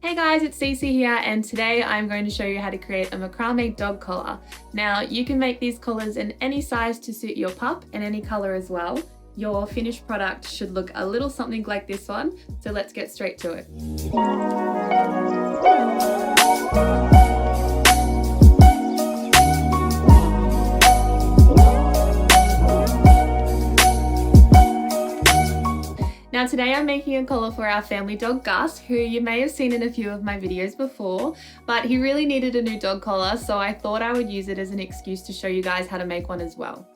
Hey guys, it's Cece here, and today I'm going to show you how to create a macrame dog collar. Now, you can make these collars in any size to suit your pup and any color as well. Your finished product should look a little something like this one, so let's get straight to it. Now today I'm making a collar for our family dog Gus, who you may have seen in a few of my videos before, but he really needed a new dog collar, so I thought I would use it as an excuse to show you guys how to make one as well.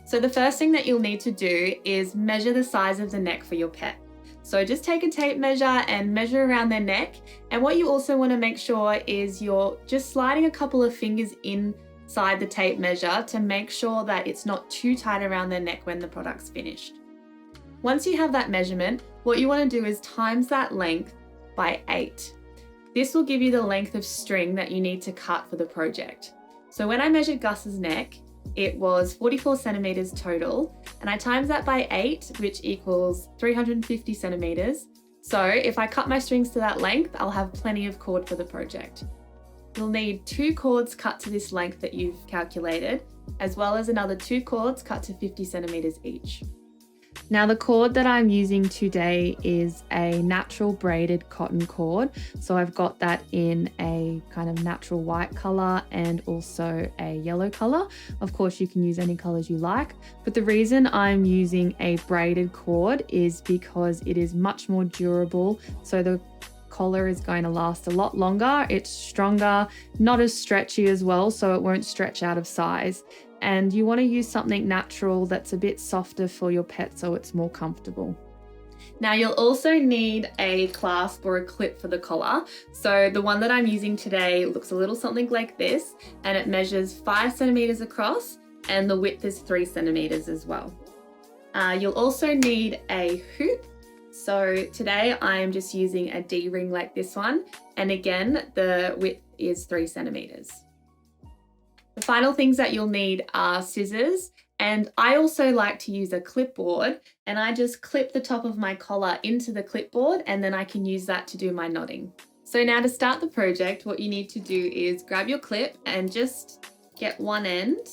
So the first thing that you'll need to do is measure the size of the neck for your pet. So just take a tape measure and measure around their neck, and what you also want to make sure is you're just sliding a couple of fingers inside the tape measure to make sure that it's not too tight around their neck when the product's finished. Once you have that measurement, what you want to do is times that length by 8. This will give you the length of string that you need to cut for the project. So when I measured Gus's neck, it was 44 centimeters total, and I times that by 8, which equals 350 centimeters. So if I cut my strings to that length, I'll have plenty of cord for the project. You'll need 2 cords cut to this length that you've calculated, as well as another 2 cords cut to 50 centimeters each. Now the cord that I'm using today is a natural braided cotton cord. So I've got that in a kind of natural white color and also a yellow color. Of course, you can use any colors you like, but the reason I'm using a braided cord is because it is much more durable. So the collar is going to last a lot longer. It's stronger, not as stretchy as well, so it won't stretch out of size. And you want to use something natural that's a bit softer for your pet so it's more comfortable. Now you'll also need a clasp or a clip for the collar. So the one that I'm using today looks a little something like this, and it measures 5 centimeters across and the width is 3 centimeters as well. You'll also need a hoop. So today I'm just using a D-ring like this one, and again the width is 3 centimeters. The final things that you'll need are scissors, and I also like to use a clipboard, and I just clip the top of my collar into the clipboard and then I can use that to do my knotting. So now to start the project, what you need to do is grab your clip and just get one end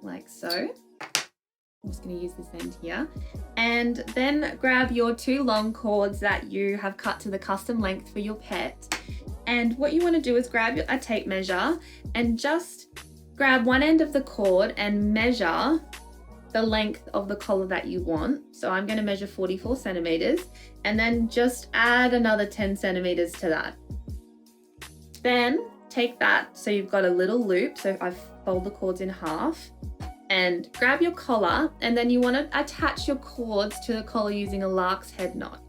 like so. I'm just going to use this end here, and then grab your 2 long cords that you have cut to the custom length for your pet. And what you want to do is grab a tape measure and just grab one end of the cord and measure the length of the collar that you want. So I'm going to measure 44 centimeters and then just add another 10 centimeters to that. Then take that, so you've got a little loop, so I fold the cords in half, and grab your collar, and then you want to attach your cords to the collar using a Larks head knot.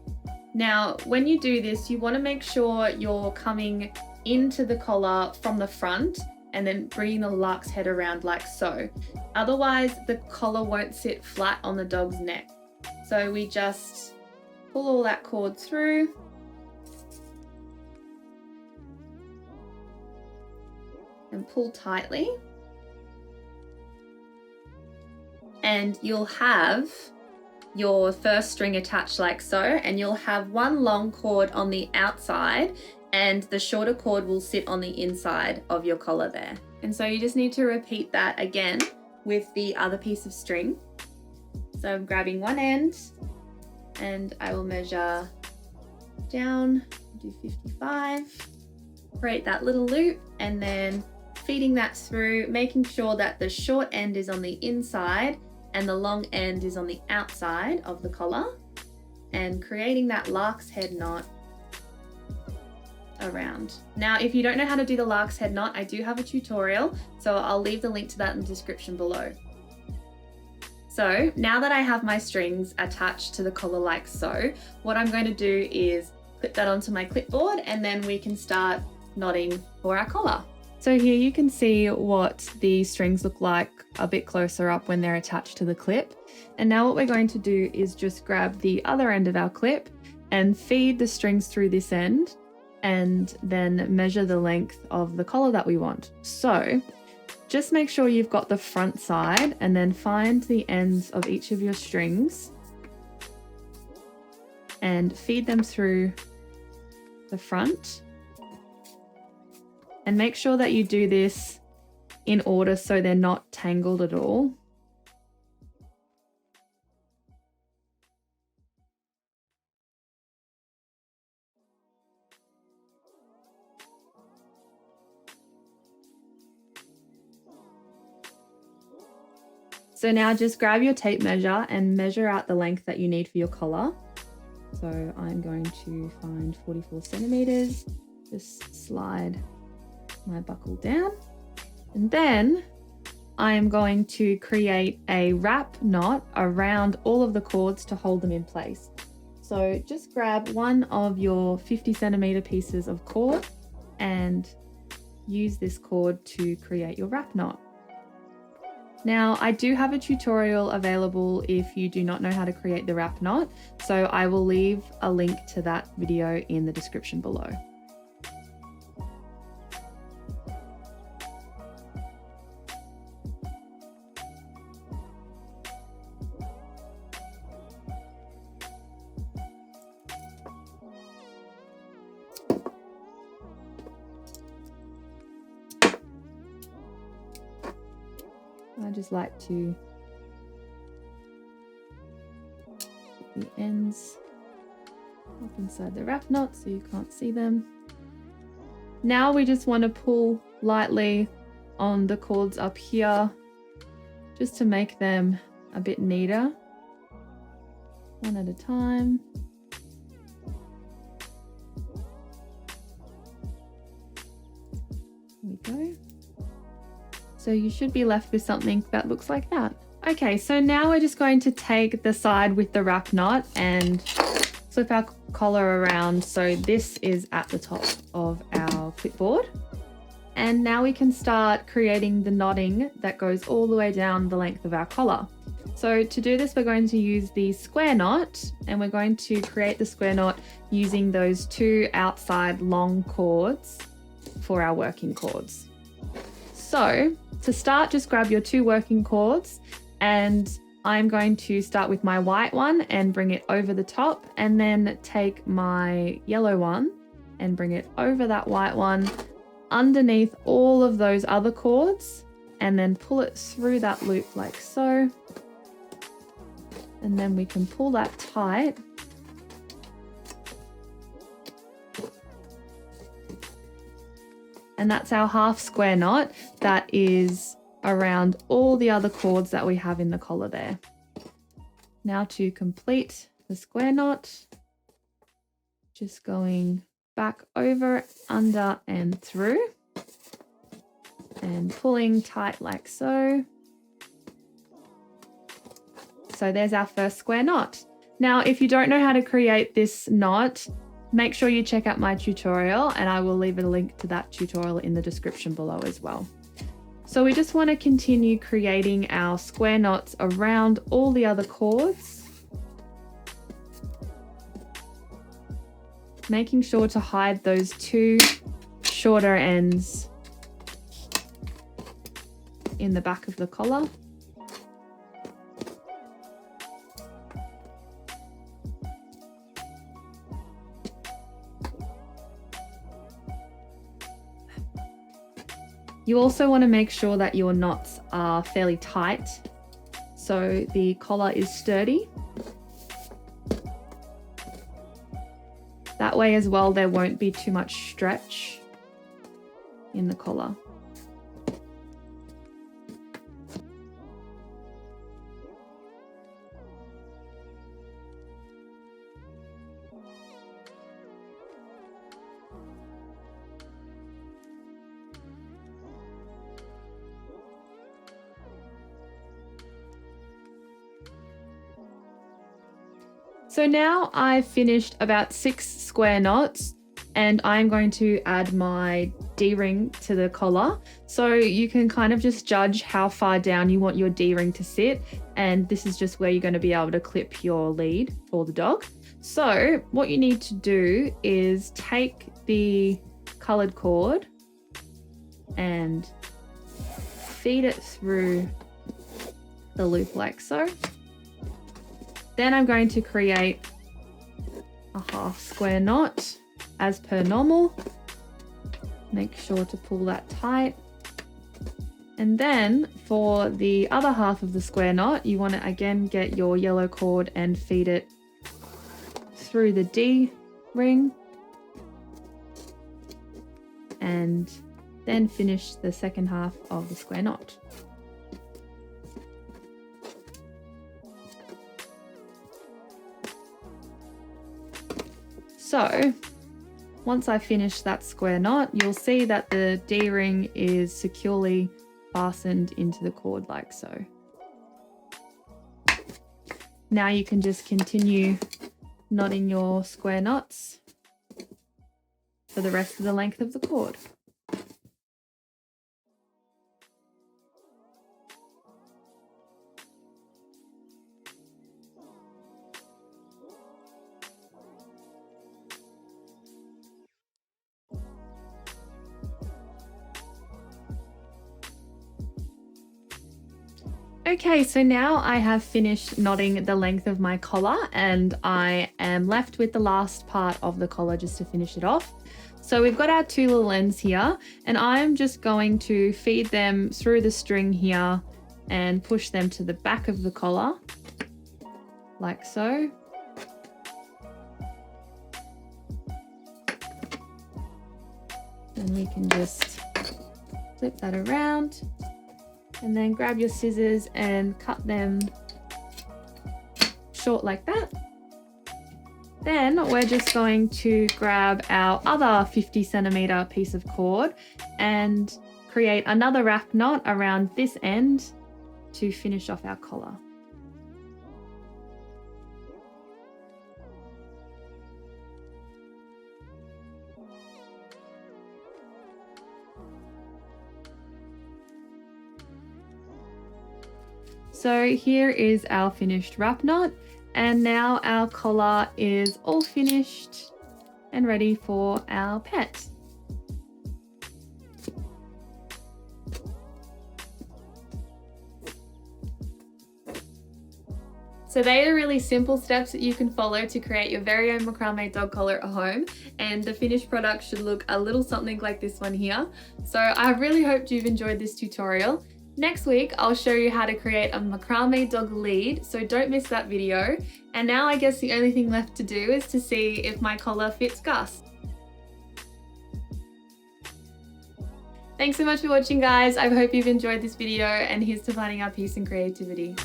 Now, when you do this, you want to make sure you're coming into the collar from the front and then bringing the Larks head around like so. Otherwise, the collar won't sit flat on the dog's neck. So we just pull all that cord through. And pull tightly. And you'll have your first string attached like so, and you'll have one long cord on the outside and the shorter cord will sit on the inside of your collar there. And so you just need to repeat that again with the other piece of string. So I'm grabbing one end and I will measure down, do 55, create that little loop, and then feeding that through, making sure that the short end is on the inside and the long end is on the outside of the collar, and creating that Larks head knot around. Now, if you don't know how to do the Larks head knot, I do have a tutorial, so I'll leave the link to that in the description below. So now that I have my strings attached to the collar like so, what I'm going to do is clip that onto my clipboard, and then we can start knotting for our collar. So here you can see what the strings look like a bit closer up when they're attached to the clip. And now what we're going to do is just grab the other end of our clip and feed the strings through this end, and then measure the length of the collar that we want. So just make sure you've got the front side, and then find the ends of each of your strings and feed them through the front And make sure that you do this in order so they're not tangled at all. So now just grab your tape measure and measure out the length that you need for your collar. So I'm going to find 44 centimeters, just slide my buckle down. And then I'm going to create a wrap knot around all of the cords to hold them in place. So just grab one of your 50 centimeter pieces of cord and use this cord to create your wrap knot. Now, I do have a tutorial available if you do not know how to create the wrap knot, so I will leave a link to that video in the description below. I just like to put the ends up inside the wrap knot so you can't see them. Now we just want to pull lightly on the cords up here just to make them a bit neater, one at a time. There we go. So you should be left with something that looks like that. Okay, so now we're just going to take the side with the wrap knot and flip our collar around so this is at the top of our clipboard. And now we can start creating the knotting that goes all the way down the length of our collar. So to do this, we're going to use the square knot, and we're going to create the square knot using those two outside long cords for our working cords. So to start, just grab your two working cords, and I'm going to start with my white one and bring it over the top, and then take my yellow one and bring it over that white one underneath all of those other cords, and then pull it through that loop like so. And then we can pull that tight. And that's our half square knot that is around all the other cords that we have in the collar there. Now to complete the square knot, just going back over, under and through, and pulling tight like so. So there's our first square knot. Now, if you don't know how to create this knot, make sure you check out my tutorial, and I will leave a link to that tutorial in the description below as well. So we just want to continue creating our square knots around all the other cords, making sure to hide those two shorter ends in the back of the collar. You also want to make sure that your knots are fairly tight, so the collar is sturdy. That way as well, there won't be too much stretch in the collar. So now I've finished about 6 square knots, and I'm going to add my D-ring to the collar. So you can kind of just judge how far down you want your D-ring to sit, and this is just where you're going to be able to clip your lead for the dog. So what you need to do is take the colored cord and feed it through the loop like so. Then I'm going to create a half square knot as per normal. Make sure to pull that tight. And then for the other half of the square knot, you want to again get your yellow cord and feed it through the D ring. And then finish the second half of the square knot. So once I finish that square knot, you'll see that the D-ring is securely fastened into the cord like so. Now you can just continue knotting your square knots for the rest of the length of the cord. Okay, so now I have finished knotting the length of my collar and I am left with the last part of the collar just to finish it off. So we've got our two little ends here and I'm just going to feed them through the string here and push them to the back of the collar, like so. And we can just flip that around. And then grab your scissors and cut them short like that. Then we're just going to grab our other 50-centimeter piece of cord and create another wrap knot around this end to finish off our collar. So here is our finished wrap knot, and now our collar is all finished and ready for our pet. So they are really simple steps that you can follow to create your very own macrame dog collar at home, and the finished product should look a little something like this one here. So I really hoped you've enjoyed this tutorial. Next week, I'll show you how to create a macrame dog lead, so don't miss that video. And now I guess the only thing left to do is to see if my collar fits Gus. Thanks so much for watching, guys. I hope you've enjoyed this video, and here's to finding our peace and creativity.